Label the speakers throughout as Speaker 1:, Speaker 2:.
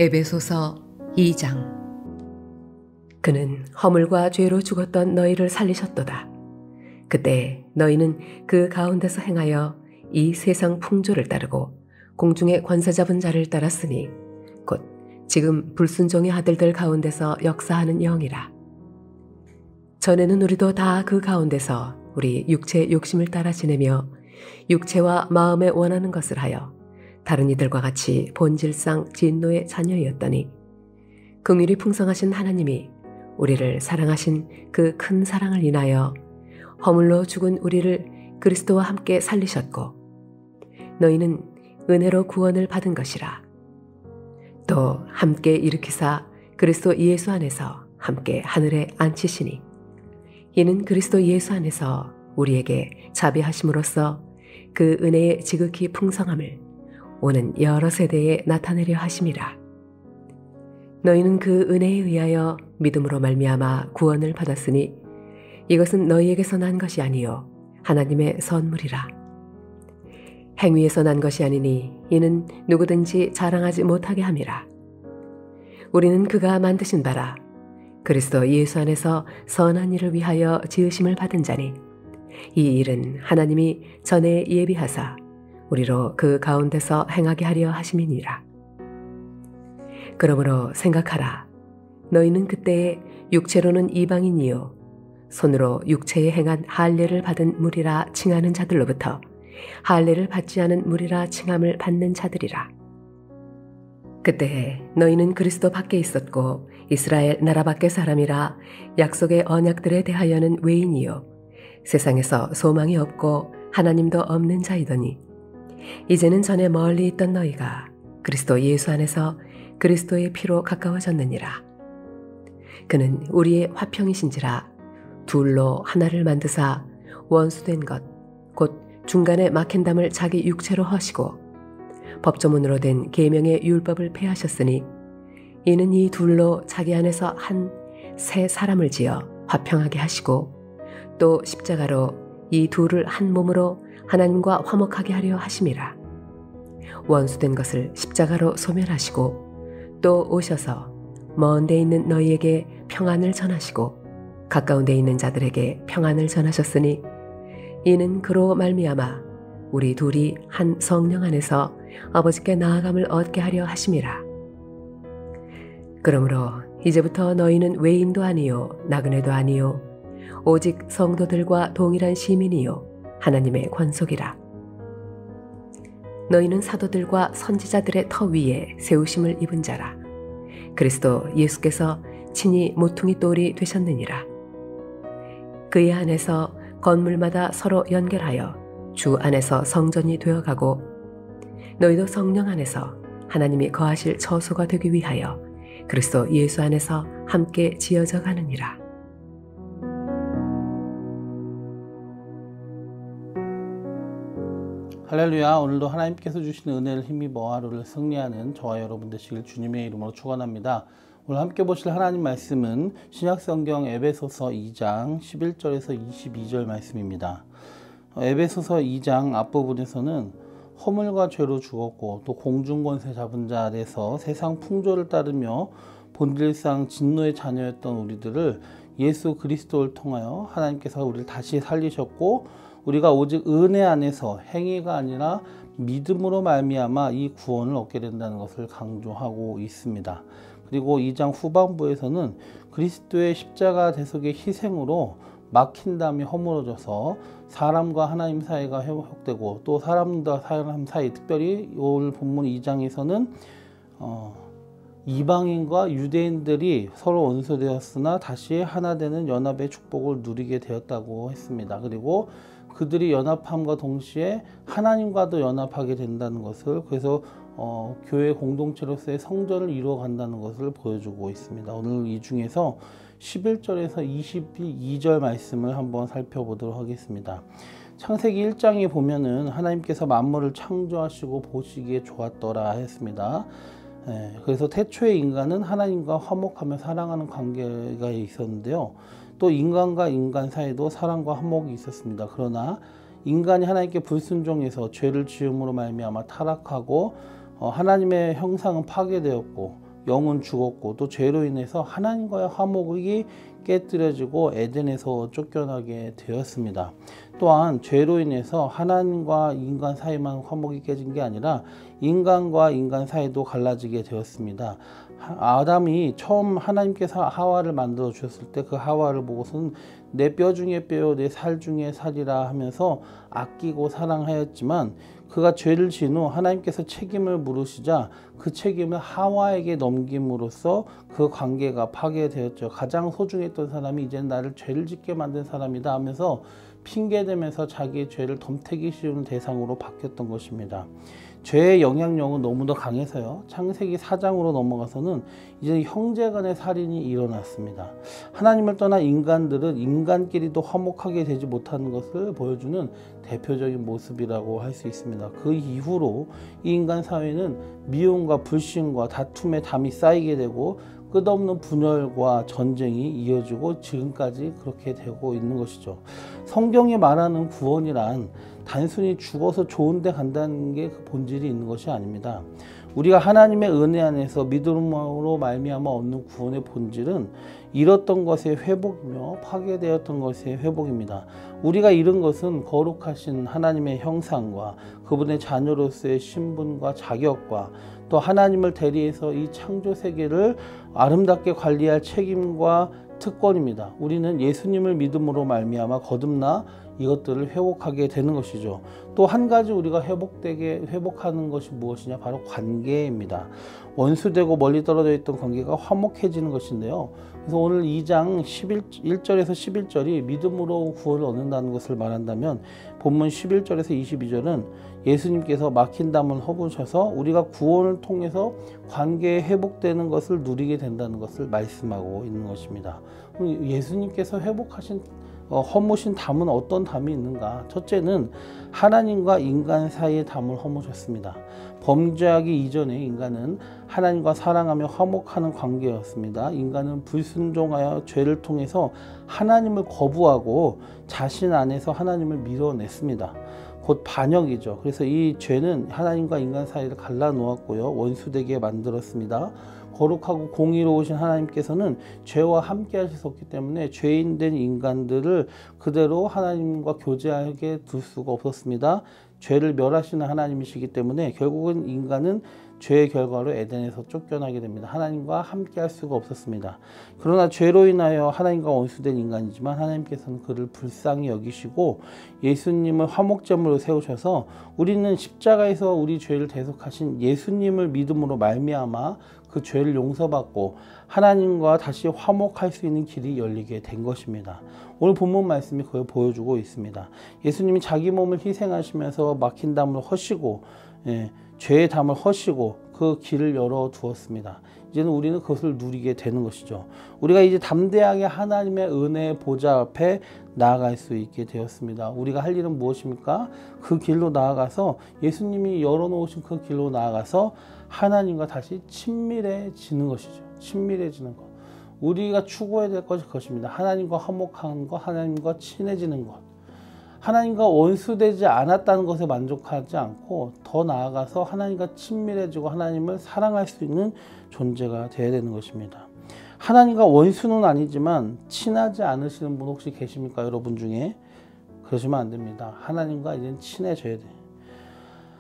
Speaker 1: 에베소서 2장. 그는 허물과 죄로 죽었던 너희를 살리셨도다. 그때 너희는 그 가운데서 행하여 이 세상 풍조를 따르고 공중의 권세 잡은 자를 따랐으니 곧 지금 불순종의 아들들 가운데서 역사하는 영이라. 전에는 우리도 다 그 가운데서 우리 육체의 욕심을 따라 지내며 육체와 마음에 원하는 것을 하여 다른 이들과 같이 본질상 진노의 자녀였더니 긍휼이 풍성하신 하나님이 우리를 사랑하신 그 큰 사랑을 인하여 허물로 죽은 우리를 그리스도와 함께 살리셨고 너희는 은혜로 구원을 받은 것이라. 또 함께 일으키사 그리스도 예수 안에서 함께 하늘에 앉히시니 이는 그리스도 예수 안에서 우리에게 자비하심으로써 그 은혜의 지극히 풍성함을 오는 여러 세대에 나타내려 하심이라. 너희는 그 은혜에 의하여 믿음으로 말미암아 구원을 받았으니 이것은 너희에게서 난 것이 아니요 하나님의 선물이라. 행위에서 난 것이 아니니 이는 누구든지 자랑하지 못하게 함이라. 우리는 그가 만드신 바라 그리스도 예수 안에서 선한 일을 위하여 지으심을 받은 자니 이 일은 하나님이 전에 예비하사 우리로 그 가운데서 행하게 하려 하심이니라. 그러므로 생각하라. 너희는 그때에 육체로는 이방인이요 손으로 육체에 행한 할례를 받은 무리라 칭하는 자들로부터 할례를 받지 않은 무리라 칭함을 받는 자들이라. 그때에 너희는 그리스도 밖에 있었고 이스라엘 나라 밖의 사람이라 약속의 언약들에 대하여는 외인이요 세상에서 소망이 없고 하나님도 없는 자이더니 이제는 전에 멀리 있던 너희가 그리스도 예수 안에서 그리스도의 피로 가까워졌느니라. 그는 우리의 화평이신지라 둘로 하나를 만드사 원수된 것 곧 중간에 막힌 담을 자기 육체로 허시고 법조문으로 된 계명의 율법을 폐하셨으니 이는 이 둘로 자기 안에서 한 새 사람을 지어 화평하게 하시고 또 십자가로 이 둘을 한 몸으로 하나님과 화목하게 하려 하심이라. 원수된 것을 십자가로 소멸하시고 또 오셔서 먼 데 있는 너희에게 평안을 전하시고 가까운 데 있는 자들에게 평안을 전하셨으니 이는 그로 말미암아 우리 둘이 한 성령 안에서 아버지께 나아감을 얻게 하려 하심이라. 그러므로 이제부터 너희는 외인도 아니요 나그네도 아니요 오직 성도들과 동일한 시민이요 하나님의 관속이라. 너희는 사도들과 선지자들의 터 위에 세우심을 입은 자라. 그리스도 예수께서 친히 모퉁이 돌이 되셨느니라. 그의 안에서 건물마다 서로 연결하여 주 안에서 성전이 되어가고 너희도 성령 안에서 하나님이 거하실 처소가 되기 위하여 그리스도 예수 안에서 함께 지어져 가느니라.
Speaker 2: 할렐루야. 오늘도 하나님께서 주시는 은혜를 힘입어 하루를 승리하는 저와 여러분 되시길 주님의 이름으로 축원합니다. 오늘 함께 보실 하나님 말씀은 신약성경 에베소서 2장 11절에서 22절 말씀입니다. 에베소서 2장 앞부분에서는 허물과 죄로 죽었고 또 공중권세 잡은 자 아래서 세상 풍조를 따르며 본질상 진노의 자녀였던 우리들을 예수 그리스도를 통하여 하나님께서 우리를 다시 살리셨고 우리가 오직 은혜 안에서 행위가 아니라 믿음으로 말미암아 이 구원을 얻게 된다는 것을 강조하고 있습니다. 그리고 2장 후반부에서는 그리스도의 십자가 대속의 희생으로 막힌 담이 허물어져서 사람과 하나님 사이가 회복되고 또 사람과 사람 사이, 특별히 오늘 본문 2장에서는 이방인과 유대인들이 서로 원수되었으나 다시 하나 되는 연합의 축복을 누리게 되었다고 했습니다. 그리고 그들이 연합함과 동시에 하나님과도 연합하게 된다는 것을, 그래서 교회 공동체로서의 성전을 이루어간다는 것을 보여주고 있습니다. 오늘 이 중에서 11절에서 22절 말씀을 한번 살펴보도록 하겠습니다. 창세기 1장에 보면은 하나님께서 만물을 창조하시고 보시기에 좋았더라 했습니다. 그래서 태초의 인간은 하나님과 화목하며 사랑하는 관계가 있었는데요. 또 인간과 인간 사이도 사랑과 화목이 있었습니다. 그러나 인간이 하나님께 불순종해서 죄를 지음으로 말미암아 타락하고 하나님의 형상은 파괴되었고 영은 죽었고 또 죄로 인해서 하나님과의 화목이 깨뜨려지고 에덴에서 쫓겨나게 되었습니다. 또한 죄로 인해서 하나님과 인간 사이만 화목이 깨진 게 아니라 인간과 인간 사이도 갈라지게 되었습니다. 아담이 처음 하나님께서 하와를 만들어 주셨을 때 그 하와를 보고서는 내 뼈 중에 뼈요 내 살 중에 살이라 하면서 아끼고 사랑하였지만 그가 죄를 지은 후 하나님께서 책임을 물으시자 그 책임을 하와에게 넘김으로써 그 관계가 파괴되었죠. 가장 소중했던 사람이 이제는 나를 죄를 짓게 만든 사람이다 하면서 핑계대면서 자기의 죄를 덤태기 씌우는 대상으로 바뀌었던 것입니다. 죄의 영향력은 너무도 강해서요. 창세기 4장으로 넘어가서는 이제 형제간의 살인이 일어났습니다. 하나님을 떠난 인간들은 인간끼리도 화목하게 되지 못하는 것을 보여주는 대표적인 모습이라고 할 수 있습니다. 그 이후로 이 인간 사회는 미움과 불신과 다툼의 담이 쌓이게 되고 끝없는 분열과 전쟁이 이어지고 지금까지 그렇게 되고 있는 것이죠. 성경이 말하는 구원이란 단순히 죽어서 좋은 데 간다는 게 그 본질이 있는 것이 아닙니다. 우리가 하나님의 은혜 안에서 믿음으로 말미암아 얻는 구원의 본질은 잃었던 것의 회복이며 파괴되었던 것의 회복입니다. 우리가 잃은 것은 거룩하신 하나님의 형상과 그분의 자녀로서의 신분과 자격과 또 하나님을 대리해서 이 창조 세계를 아름답게 관리할 책임과 특권입니다. 우리는 예수님을 믿음으로 말미암아 거듭나 이것들을 회복하게 되는 것이죠. 또 한 가지 우리가 회복하는 것이 무엇이냐? 바로 관계입니다. 원수되고 멀리 떨어져 있던 관계가 화목해지는 것인데요. 그래서 오늘 2장 1절에서 11절이 믿음으로 구원을 얻는다는 것을 말한다면 본문 11절에서 22절은 예수님께서 막힌 담을 허부셔서 우리가 구원을 통해서 관계에 회복되는 것을 누리게 된다는 것을 말씀하고 있는 것입니다. 예수님께서 회복하신 허무신 담은 어떤 담이 있는가? 첫째는 하나님과 인간 사이의 담을 허무셨습니다. 범죄하기 이전에 인간은 하나님과 사랑하며 화목하는 관계였습니다. 인간은 불순종하여 죄를 통해서 하나님을 거부하고 자신 안에서 하나님을 밀어냈습니다. 곧 반역이죠. 그래서 이 죄는 하나님과 인간 사이를 갈라놓았고요. 원수되게 만들었습니다. 거룩하고 공의로우신 하나님께서는 죄와 함께 하실 수 없기 때문에 죄인된 인간들을 그대로 하나님과 교제하게 둘 수가 없었습니다. 죄를 멸하시는 하나님이시기 때문에 결국은 인간은 죄의 결과로 에덴에서 쫓겨나게 됩니다. 하나님과 함께 할 수가 없었습니다. 그러나 죄로 인하여 하나님과 원수된 인간이지만 하나님께서는 그를 불쌍히 여기시고 예수님을 화목제물로 세우셔서 우리는 십자가에서 우리 죄를 대속하신 예수님을 믿음으로 말미암아 그 죄를 용서받고 하나님과 다시 화목할 수 있는 길이 열리게 된 것입니다. 오늘 본문 말씀이 그걸 보여주고 있습니다. 예수님이 자기 몸을 희생하시면서 막힌 담을 허시고 죄의 담을 허시고 그 길을 열어두었습니다. 이제는 우리는 그것을 누리게 되는 것이죠. 우리가 이제 담대하게 하나님의 은혜의 보좌 앞에 나아갈 수 있게 되었습니다. 우리가 할 일은 무엇입니까? 그 길로 나아가서 예수님이 열어놓으신 그 길로 나아가서 하나님과 다시 친밀해지는 것이죠. 친밀해지는 것. 우리가 추구해야 될 것이 그것입니다. 하나님과 화목한 것, 하나님과 친해지는 것. 하나님과 원수되지 않았다는 것에 만족하지 않고 더 나아가서 하나님과 친밀해지고 하나님을 사랑할 수 있는 존재가 되어야 되는 것입니다. 하나님과 원수는 아니지만 친하지 않으시는 분 혹시 계십니까? 여러분 중에? 그러시면 안 됩니다. 하나님과 이제는 친해져야 돼요.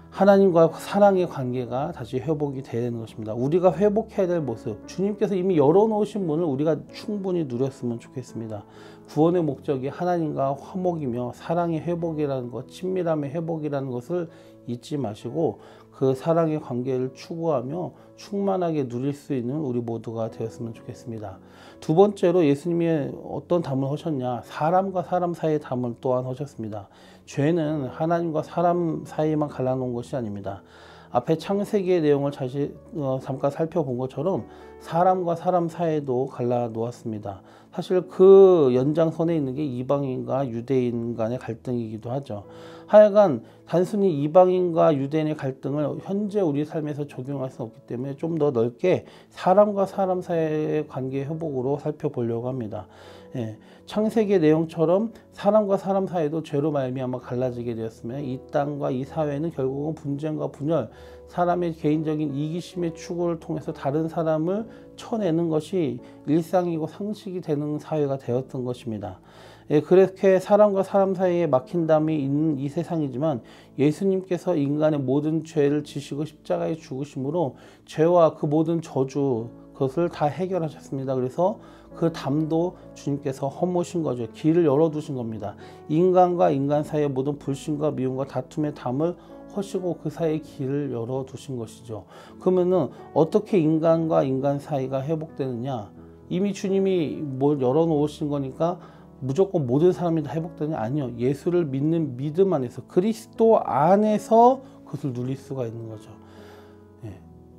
Speaker 2: 하나님과 사랑의 관계가 다시 회복이 되어야 되는 것입니다. 우리가 회복해야 될 모습, 주님께서 이미 열어놓으신 문을 우리가 충분히 누렸으면 좋겠습니다. 구원의 목적이 하나님과 화목이며 사랑의 회복이라는 것, 친밀함의 회복이라는 것을 잊지 마시고 그 사랑의 관계를 추구하며 충만하게 누릴 수 있는 우리 모두가 되었으면 좋겠습니다. 두 번째로 예수님이 어떤 담을 하셨냐? 사람과 사람 사이의 담을 또한 하셨습니다. 죄는 하나님과 사람 사이에만 갈라놓은 것이 아닙니다. 앞에 창세기의 내용을 잠깐 살펴본 것처럼 사람과 사람 사이에도 갈라놓았습니다. 사실 그 연장선에 있는 게 이방인과 유대인 간의 갈등이기도 하죠. 하여간 단순히 이방인과 유대인의 갈등을 현재 우리 삶에서 적용할 수 없기 때문에 좀 더 넓게 사람과 사람 사이의 관계 회복으로 살펴보려고 합니다. 창세기의 내용처럼 사람과 사람 사이도 죄로 말미암아 갈라지게 되었으면 이 땅과 이 사회는 결국은 분쟁과 분열, 사람의 개인적인 이기심의 추구를 통해서 다른 사람을 쳐내는 것이 일상이고 상식이 되는 사회가 되었던 것입니다. 그렇게 사람과 사람 사이에 막힌담이 있는 이 세상이지만 예수님께서 인간의 모든 죄를 지시고 십자가에 죽으심으로 죄와 그 모든 저주 그것을 다 해결하셨습니다. 그래서 그 담도 주님께서 허무신 거죠. 길을 열어두신 겁니다. 인간과 인간 사이의 모든 불신과 미움과 다툼의 담을 허시고 그 사이에 길을 열어두신 것이죠. 그러면은 어떻게 인간과 인간 사이가 회복되느냐? 이미 주님이 뭘 열어놓으신 거니까 무조건 모든 사람이 다 회복되느냐? 아니요. 예수를 믿는 믿음 안에서 그리스도 안에서 그것을 누릴 수가 있는 거죠.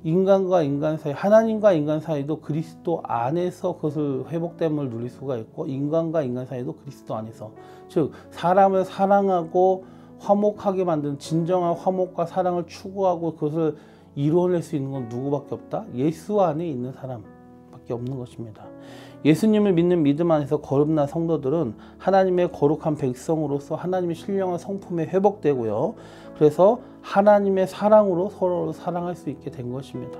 Speaker 2: 인간과 인간 사이, 하나님과 인간 사이도 그리스도 안에서 그것을 회복됨을 누릴 수가 있고 인간과 인간 사이도 그리스도 안에서, 즉 사람을 사랑하고 화목하게 만드는 진정한 화목과 사랑을 추구하고 그것을 이루어낼 수 있는 건 누구밖에 없다? 예수 안에 있는 사람밖에 없는 것입니다. 예수님을 믿는 믿음 안에서 거듭난 성도들은 하나님의 거룩한 백성으로서 하나님의 신령한 성품에 회복되고요. 그래서 하나님의 사랑으로 서로를 사랑할 수 있게 된 것입니다.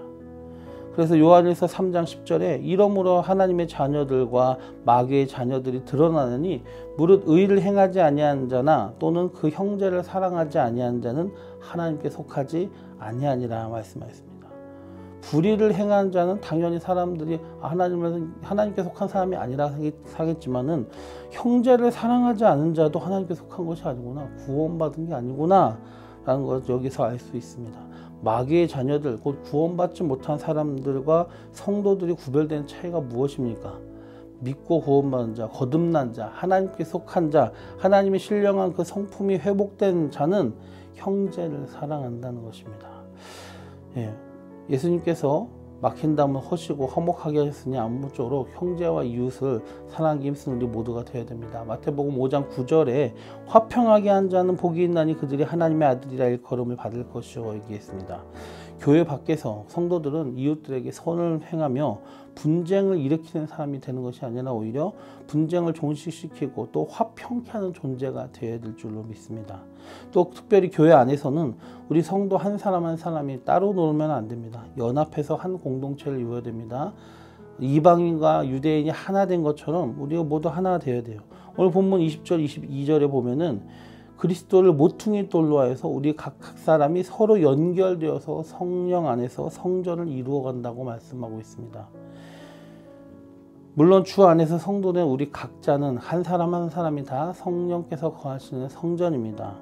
Speaker 2: 그래서 요한일서 3장 10절에 이러므로 하나님의 자녀들과 마귀의 자녀들이 드러나느니 무릇 의를 행하지 아니한 자나 또는 그 형제를 사랑하지 아니한 자는 하나님께 속하지 아니하니라 말씀하셨습니다. 불의를 행하는 자는 당연히 사람들이 하나님께 속한 사람이 아니라 하겠지만은 형제를 사랑하지 않은 자도 하나님께 속한 것이 아니구나, 구원받은 게 아니구나 라는 것을 여기서 알 수 있습니다. 마귀의 자녀들, 곧 구원받지 못한 사람들과 성도들이 구별되는 차이가 무엇입니까? 믿고 구원받은 자, 거듭난 자, 하나님께 속한 자, 하나님의 신령한 그 성품이 회복된 자는 형제를 사랑한다는 것입니다. 예수님께서 막힌 담을 허시고 화목하게 하셨으니 아무쪼록 형제와 이웃을 사랑하기 힘쓰는 우리 모두가 되어야 됩니다. 마태복음 5장 9절에 화평하게 한 자는 복이 있나니 그들이 하나님의 아들이라 일컬음을 받을 것이요 얘기했습니다. 교회 밖에서 성도들은 이웃들에게 선을 행하며 분쟁을 일으키는 사람이 되는 것이 아니라 오히려 분쟁을 종식시키고 또 화평케 하는 존재가 되어야 될 줄로 믿습니다. 또 특별히 교회 안에서는 우리 성도 한 사람 한 사람이 따로 놀면 안 됩니다. 연합해서 한 공동체를 이루어야 됩니다. 이방인과 유대인이 하나 된 것처럼 우리가 모두 하나 되어야 돼요. 오늘 본문 20절 22절에 보면은 그리스도를 모퉁이 돌로 하여서 우리 각 사람이 서로 연결되어서 성령 안에서 성전을 이루어 간다고 말씀하고 있습니다. 물론 주 안에서 성도된 우리 각자는 한 사람 한 사람이 다 성령께서 거하시는 성전입니다.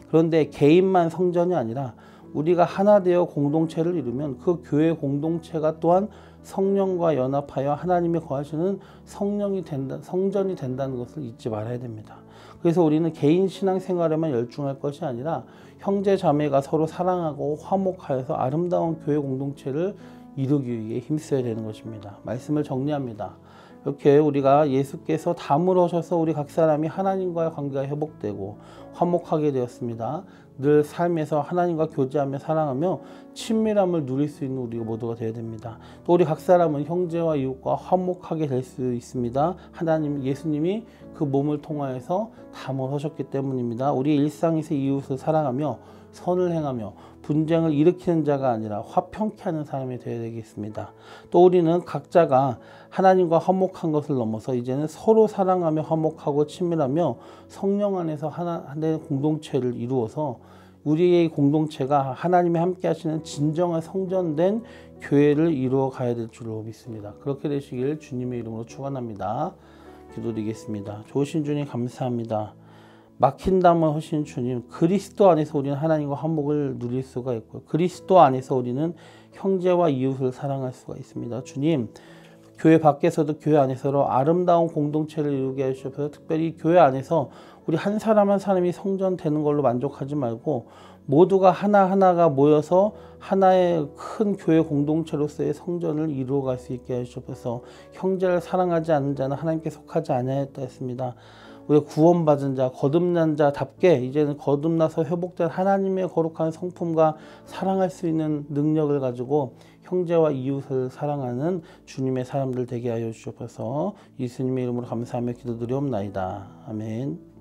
Speaker 2: 그런데 개인만 성전이 아니라 우리가 하나 되어 공동체를 이루면 그 교회 공동체가 또한 성령과 연합하여 하나님이 거하시는 성전이 된다는 것을 잊지 말아야 됩니다. 그래서 우리는 개인 신앙생활에만 열중할 것이 아니라 형제 자매가 서로 사랑하고 화목하여서 아름다운 교회 공동체를 이루기 위해 힘써야 되는 것입니다. 말씀을 정리합니다. 이렇게 우리가 예수께서 담을 오셔서 우리 각 사람이 하나님과의 관계가 회복되고 화목하게 되었습니다. 늘 삶에서 하나님과 교제하며 사랑하며 친밀함을 누릴 수 있는 우리 모두가 되어야 됩니다. 또 우리 각 사람은 형제와 이웃과 화목하게 될 수 있습니다. 하나님, 예수님이 그 몸을 통하여서 담을 하셨기 때문입니다. 우리 일상에서 이웃을 사랑하며 선을 행하며 분쟁을 일으키는 자가 아니라 화평케 하는 사람이 되어야 되겠습니다. 또 우리는 각자가 하나님과 화목한 것을 넘어서 이제는 서로 사랑하며 화목하고 친밀하며 성령 안에서 하나의 공동체를 이루어서 우리의 공동체가 하나님이 함께 하시는 진정한 성전된 교회를 이루어 가야 될 줄로 믿습니다. 그렇게 되시길 주님의 이름으로 축원합니다. 기도드리겠습니다. 좋으신 주님 감사합니다. 막힌 담을 하신 주님, 그리스도 안에서 우리는 하나님과 화목을 누릴 수가 있고 그리스도 안에서 우리는 형제와 이웃을 사랑할 수가 있습니다. 주님, 교회 밖에서도 교회 안에서도 아름다운 공동체를 이루게 해주셔서 특별히 교회 안에서 우리 한 사람 한 사람이 성전 되는 걸로 만족하지 말고 모두가 하나하나가 모여서 하나의 큰 교회 공동체로서의 성전을 이루어갈 수 있게 해주셔서 형제를 사랑하지 않는 자는 하나님께 속하지 아니하였다 했습니다. 우리가 구원받은 자, 거듭난 자답게 이제는 거듭나서 회복된 하나님의 거룩한 성품과 사랑할 수 있는 능력을 가지고 형제와 이웃을 사랑하는 주님의 사람들 되게 하여 주옵소서. 예수님의 이름으로 감사하며 기도드리옵나이다. 아멘.